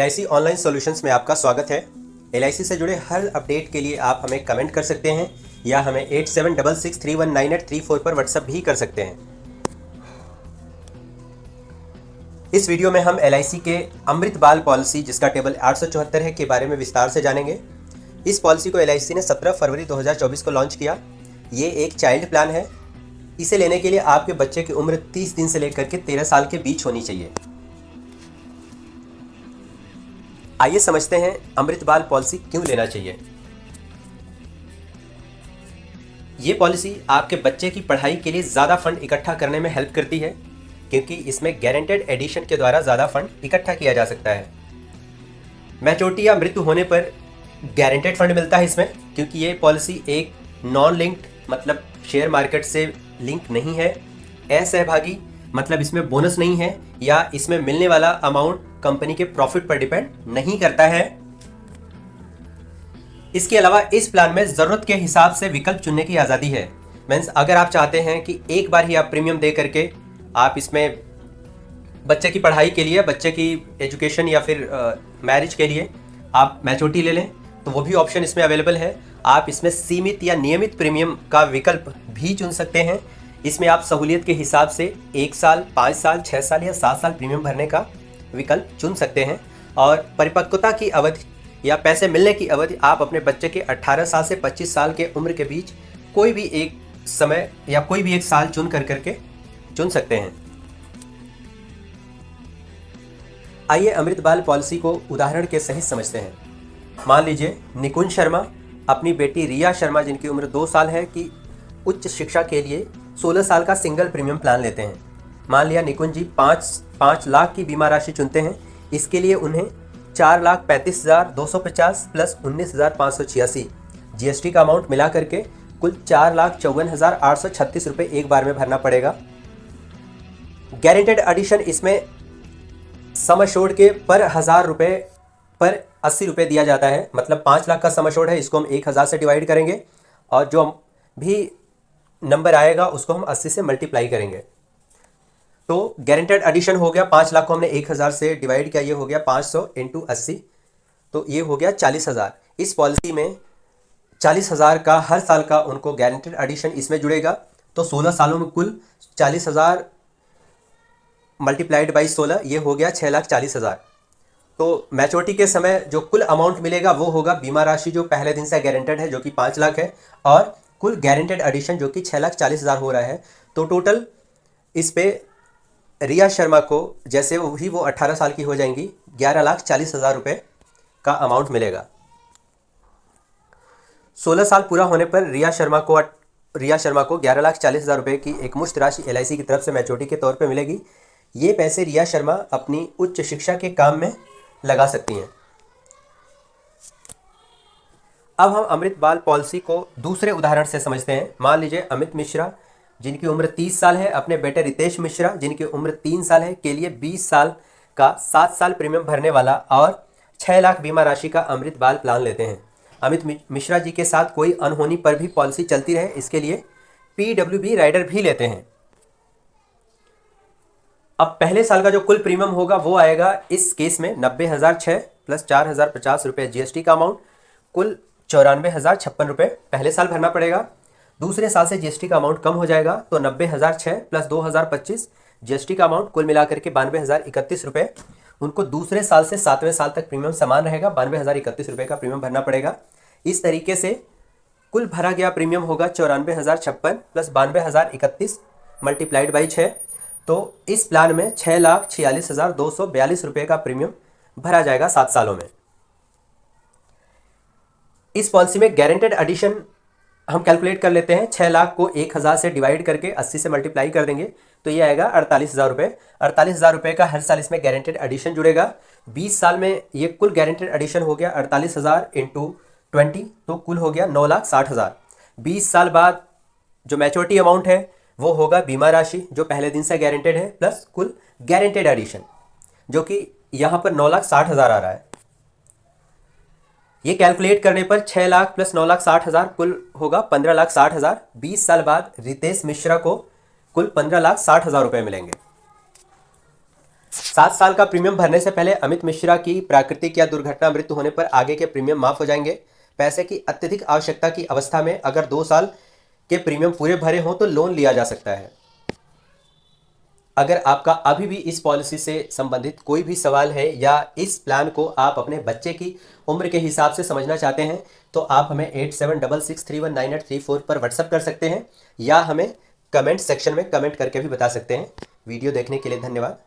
LIC online solutions में आपका स्वागत है। LIC से जुड़े हर अपडेट के लिए आप हमें कमेंट कर सकते हैं या हमें 8766319834 पर व्हाट्सएप भी कर सकते हैं। इस वीडियो में हम LIC के अमृत बाल पॉलिसी, जिसका टेबल 874 है, के बारे में विस्तार से जानेंगे। इस पॉलिसी को LIC ने 17 फरवरी 2024 को लॉन्च किया। ये एक चाइल्ड प्लान है। इसे लेने के लिए आपके बच्चे की उम्र 30 दिन से लेकर के 13 साल के बीच होनी चाहिए। आइए समझते हैं अमृत बाल पॉलिसी क्यों लेना चाहिए। ये पॉलिसी आपके बच्चे की पढ़ाई के लिए ज़्यादा फंड इकट्ठा करने में हेल्प करती है, क्योंकि इसमें गारंटेड एडिशन के द्वारा ज़्यादा फंड इकट्ठा किया जा सकता है। मैच्योरिटी या मृत्यु होने पर गारंटेड फंड मिलता है इसमें, क्योंकि ये पॉलिसी एक नॉन लिंक्ड मतलब शेयर मार्केट से लिंक नहीं है। असहभागी मतलब इसमें बोनस नहीं है या इसमें मिलने वाला अमाउंट कंपनी के प्रॉफिट पर डिपेंड नहीं करता है। इसके अलावा इस प्लान में जरूरत के हिसाब से विकल्प चुनने की आज़ादी है। मीन्स अगर आप चाहते हैं कि एक बार ही आप प्रीमियम दे करके आप इसमें बच्चे की पढ़ाई के लिए, बच्चे की एजुकेशन या फिर मैरिज के लिए आप मैच्योरिटी ले लें, तो वो भी ऑप्शन इसमें अवेलेबल है। आप इसमें सीमित या नियमित प्रीमियम का विकल्प भी चुन सकते हैं। इसमें आप सहूलियत के हिसाब से 1 साल, 5 साल, 6 साल या 7 साल प्रीमियम भरने का विकल्प चुन सकते हैं। और परिपक्वता की अवधि या पैसे मिलने की अवधि आप अपने बच्चे के 18 साल से 25 साल के उम्र के बीच कोई भी एक समय या कोई भी एक साल चुन करके चुन सकते हैं। आइए अमृत बाल पॉलिसी को उदाहरण के सहित समझते हैं। मान लीजिए निकुंज शर्मा अपनी बेटी रिया शर्मा, जिनकी उम्र 2 साल है, की उच्च शिक्षा के लिए 16 साल का सिंगल प्रीमियम प्लान लेते हैं। मान लिया निकुंज जी 5 लाख की बीमा राशि चुनते हैं। इसके लिए उन्हें 4,35,250 प्लस 19,586 GST का अमाउंट मिला करके कुल 4,54,836 रुपये एक बार में भरना पड़ेगा। गारंटेड एडिशन इसमें सम एश्योर्ड के पर 1000 रुपये पर 80 रुपये दिया जाता है। मतलब 5 लाख का सम एश्योर्ड है, इसको हम 1000 से डिवाइड करेंगे और जो भी नंबर आएगा उसको हम 80 से मल्टीप्लाई करेंगे। तो गारंटेड एडिशन हो गया, 5 लाख को हमने 1000 से डिवाइड किया, ये हो गया 500 इंटू 80, तो ये हो गया 40,000। इस पॉलिसी में 40,000 का हर साल का उनको गारंटेड एडिशन इसमें जुड़ेगा। तो 16 सालों में कुल 40,000 मल्टीप्लाइड बाई 16, ये हो गया 6,40,000। तो मैच्योरिटी के समय जो कुल अमाउंट मिलेगा वो होगा बीमा राशि जो पहले दिन से गारंटेड है, जो कि 5 लाख है, और कुल गारंटेड एडिशन जो कि 6,40,000 हो रहा है। तो टोटल इस पे रिया शर्मा को जैसे वो 18 साल की हो जाएंगी, 11,40,000 रुपये का अमाउंट मिलेगा। 16 साल पूरा होने पर रिया शर्मा को 11,40,000 रुपये की एक मुश्त राशि LIC की तरफ से मैच्योरिटी के तौर पे मिलेगी। ये पैसे रिया शर्मा अपनी उच्च शिक्षा के काम में लगा सकती हैं। अब हम अमृत बाल पॉलिसी को दूसरे उदाहरण से समझते हैं। मान लीजिए अमित मिश्रा, जिनकी उम्र 30 साल है, अपने बेटे रितेश मिश्रा, जिनकी उम्र 3 साल है, के लिए 20 साल का 7 साल प्रीमियम भरने वाला और 6 लाख बीमा राशि का अमृत बाल प्लान लेते हैं। अमित मिश्रा जी के साथ कोई अनहोनी पर भी पॉलिसी चलती रहे, इसके लिए PWB राइडर भी लेते हैं। अब पहले साल का जो कुल प्रीमियम होगा वो आएगा इस केस में 90,006 प्लस 4,050 रुपये GST का अमाउंट, कुल 94,056 रुपये पहले साल भरना पड़ेगा। दूसरे साल से GST का अमाउंट कम हो जाएगा, तो 90,006 प्लस 2,025 GST का अमाउंट कुल मिलाकर के 92,031 रुपये। उनको दूसरे साल से 7वें साल तक प्रीमियम समान रहेगा, 92,031 रुपये का प्रीमियम भरना पड़ेगा। इस तरीके से कुल भरा गया प्रीमियम होगा 94,056 प्लस 92,031 मल्टीप्लाइड बाई 6। तो इस प्लान में 6,46,242 रुपये का प्रीमियम भरा जाएगा 7 सालों में। इस पॉलिसी में गारंटेड एडिशन हम कैलकुलेट कर लेते हैं। 6 लाख को 1000 से डिवाइड करके 80 से मल्टीप्लाई कर देंगे, तो ये आएगा 48,000 रुपये। 48,000 रुपये का हर साल इसमें गारंटेड एडिशन जुड़ेगा। 20 साल में ये कुल गारंटेड एडिशन हो गया 48,000 इंटू 20, तो कुल हो गया 9,60,000। 20 साल बाद जो मैच्योरिटी अमाउंट है वो होगा बीमा राशि जो पहले दिन से गारंटेड है, प्लस कुल गारंटेड एडिशन जो कि यहाँ पर 9,60,000 आ रहा है। ये कैलकुलेट करने पर 6 लाख प्लस 9,60,000 कुल होगा 15,60,000। 20 साल बाद रितेश मिश्रा को कुल 15,60,000 रुपये मिलेंगे। 7 साल का प्रीमियम भरने से पहले अमित मिश्रा की प्राकृतिक या दुर्घटना मृत्यु होने पर आगे के प्रीमियम माफ हो जाएंगे। पैसे की अत्यधिक आवश्यकता की अवस्था में अगर 2 साल के प्रीमियम पूरे भरे हों तो लोन लिया जा सकता है। अगर आपका अभी भी इस पॉलिसी से संबंधित कोई भी सवाल है या इस प्लान को आप अपने बच्चे की उम्र के हिसाब से समझना चाहते हैं तो आप हमें 8766319834 पर व्हाट्सएप कर सकते हैं या हमें कमेंट सेक्शन में कमेंट करके भी बता सकते हैं। वीडियो देखने के लिए धन्यवाद।